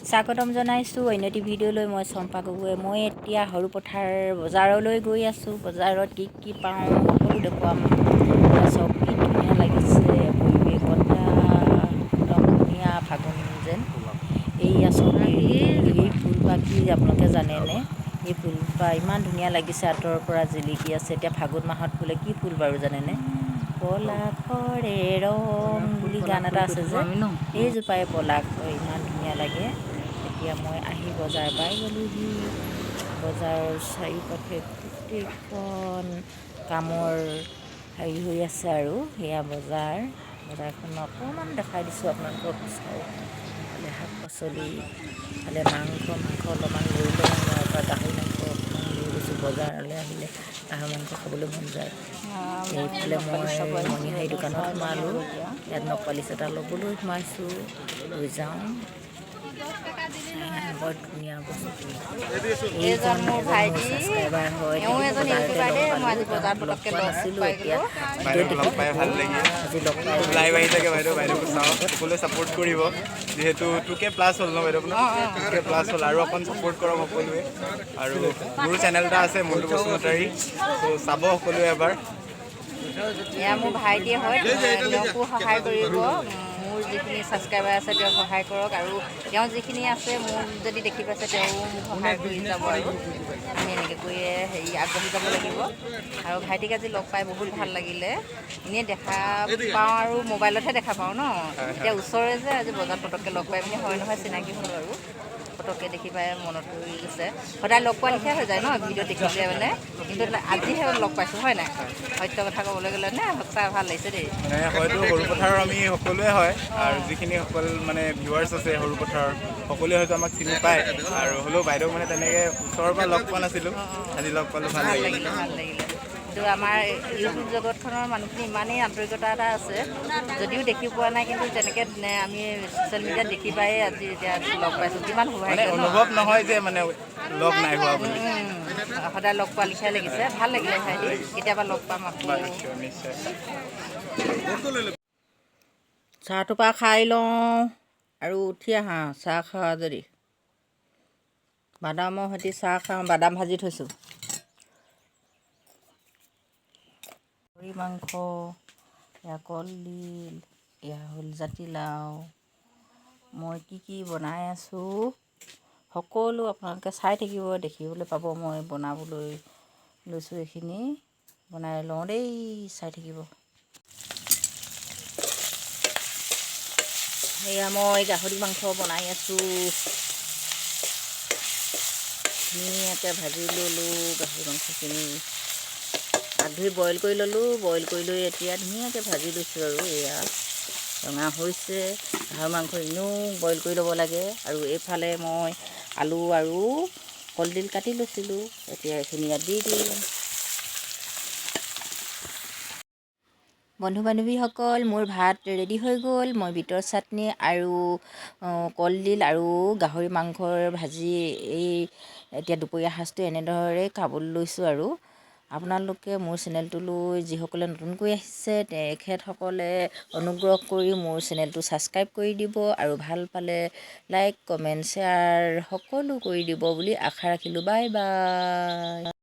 স্বাগতম জনাইছোঁ অন্য এটি ভিডিঅ'লৈ। মই চম্পা গগৈ। মই এতিয়া সৰুপথাৰ বজাৰলৈ গৈ আছোঁ। বজাৰত কি পাওঁ সকলো দেখুৱাম। চব কি ধুনীয়া লাগিছে পৰিৱেশত, একদম ধুনীয়া ফাগুন যেন। এইয়া চব এই ফুলপাহ কি আপোনালোকে জানেনে? এই ফুলপাহ ইমান ধুনীয়া লাগিছে, আঁতৰৰ পৰা জিলিকি আছে। এতিয়া ফাগুন মাহত ফুলে কি ফুল বাৰু জানেনে? পলাশৰে ৰং বুলি গান এটা আছে যে, সেইজোপাই পলাশ ইমান ধুনীয়া লাগে। এতিয়া মই আহি বজাৰ পাই গ'লোহি। বজাৰৰ চাৰিওকাষে গোটেইখন কামৰ হেৰি হৈ আছে আৰু সেয়া বজাৰখন অকণমান দেখাই দিছোঁ আপোনালোকক। চাওক, ইফালে শাক পাচলি, ইফালে মাংস অলপমান লৈ লওঁ। ইয়াৰ পৰা গাহৰি মাংস অকণমান লৈ গৈছোঁ। বজাৰলৈ আহিলে গাহৰি মাংস খাবলৈ মন যায়। এইফালে মই মণিহাৰী দোকানত সোমালোঁ। ইয়াত নপালিচ এটা ল'বলৈ সোমাইছোঁ, লৈ যাওঁ। বৰ ধুনীয়া বস্তু। এইজন মোৰ ছাবস্ক্ৰাইবাৰ হয়, বজাৰতে লগ পোৱা নাছিলোঁ। এতিয়া ভিডিঅ' দেখি থাকোঁ, আজি লগ পাই লাইভ আহি থাকে বাইদেউ, বাইদেউক চাওঁ, সকলোৱে ছাপোৰ্ট কৰিব। যিহেতু 2K+ হ'ল ন বাইদেউ, 2K+ হ'ল, আৰু অকণ ছাপোৰ্ট কৰক সকলোৱে। আৰু মোৰ চেনেল এটা আছে মণ্টু বসুমতাৰী, ত' চাব সকলোৱে এবাৰ। এয়া মোৰ ভাইটিয়ে হয়, তেওঁকো সহায় কৰিব। মোৰ যিখিনি ছাবস্ক্ৰাইবাৰ আছে তেওঁক সহায় কৰক, আৰু তেওঁ যিখিনি আছে মোৰ যদি দেখি পাইছে তেওঁ মোক সহায় কৰি যাব। আৰু আমি এনেকৈ কৰিয়ে আগবাঢ়ি যাব লাগিব। আৰু ভাইটিক আজি লগ পাই বহুত ভাল লাগিলে। এনেই দেখা পাওঁ আৰু মোবাইলতহে দেখা পাওঁ ন, এতিয়া ওচৰৰে যে আজি বজাৰত পটককৈ লগ পাই পিনি হয় নহয় চিনাকি হ'লোঁ। আৰু পটককৈ দেখি পাই মনত পৰি গৈছে। সদায় লগ পোৱা লিখিয়া হৈ যায় ন ভিডিঅ' দেখিলে মানে, কিন্তু আজিহে লগ পাইছোঁ হয় নাই? সত্য কথা ক'বলৈ গ'লে নে সঁচা ভাল লাগিছে দেই। মানে হয়তো সৰুপথাৰৰ আমি সকলোৱে হয়, আৰু যিখিনি সকল মানে ভিউৱাৰ্ছ আছে সৰুপথাৰৰ সকলোৱে হয়তো আমাক চিনি পায়। আৰু হ'লেও বাইদেউক মানে তেনেকৈ ওচৰৰ পৰা লগ পোৱা নাছিলোঁ, আজি লগ পালোঁ, ভাল লাগিলে। ভাল লাগিলে। কিন্তু আমাৰ ইউটিউব জগতখনৰ মানুহখিনি ইমানেই আন্তৰিকতা এটা আছে, যদিও দেখি পোৱা নাই, কিন্তু তেনেকৈ আমি ছ'চিয়েল মিডিয়াত দেখি পায়েই আজি এতিয়া লগ পাইছোঁ। কিমান মানে সৌভাগ্য অনুভৱ নহয় যে মানে লগ নাই হোৱা বুলি। সদায় লগ পোৱা লিখিয়া লাগিছে, ভাল লাগিলে ভাইটি। কেতিয়াবা লগ পাম আকৌ। নিশ্চয়। চাহটোপা খাই লওঁ আৰু উঠি আহা চাহ খোৱা যদি। বাদামৰ সৈতে চাহ খাওঁ, বাদাম ভাজি থৈছোঁ। গাহৰি মাংস, এয়া কলডিল, এয়া হ'ল জাতিলাও। মই কি বনাই আছোঁ সকলো আপোনালোকে চাই থাকিব, দেখিবলৈ পাব। মই বনাবলৈ লৈছোঁ, এইখিনি বনাই লওঁ দেই, চাই থাকিব। এয়া মই গাহৰি মাংস বনাই আছোঁ। ধুনীয়াকৈ ভাজি ল'লোঁ গাহৰি মাংসখিনি। আগ ধুই বইল কৰি ল'লোঁ, বইল কৰি লৈ এতিয়া ধুনীয়াকৈ ভাজি লৈছোঁ। আৰু এয়া ৰঙা হৈছে। গাহৰি মাংস এনেও বইল কৰি ল'ব লাগে। আৰু এইফালে মই আলু আৰু কলডিল কাটি লৈছিলোঁ, এতিয়া এইখিনি ইয়াত দি দিম। বন্ধু বান্ধৱীসকল, মোৰ ভাত ৰেডি হৈ গ'ল। মই বিটৰ চাটনি আৰু কলডিল আৰু গাহৰি মাংসৰ ভাজি এতিয়া দুপৰীয়া সাঁজটো এনেদৰে খাবলৈ লৈছোঁ। আৰু আপোনালোকে মোৰ চেনেলটোলৈ যিসকলে নতুনকৈ আহিছে তেখেতসকলে অনুগ্ৰহ কৰি মোৰ চেনেলটো ছাবস্ক্ৰাইব কৰি দিব, আৰু ভাল পালে লাইক কমেণ্ট শ্বেয়াৰ সকলো কৰি দিব বুলি আশা ৰাখিলোঁ। Bye bye.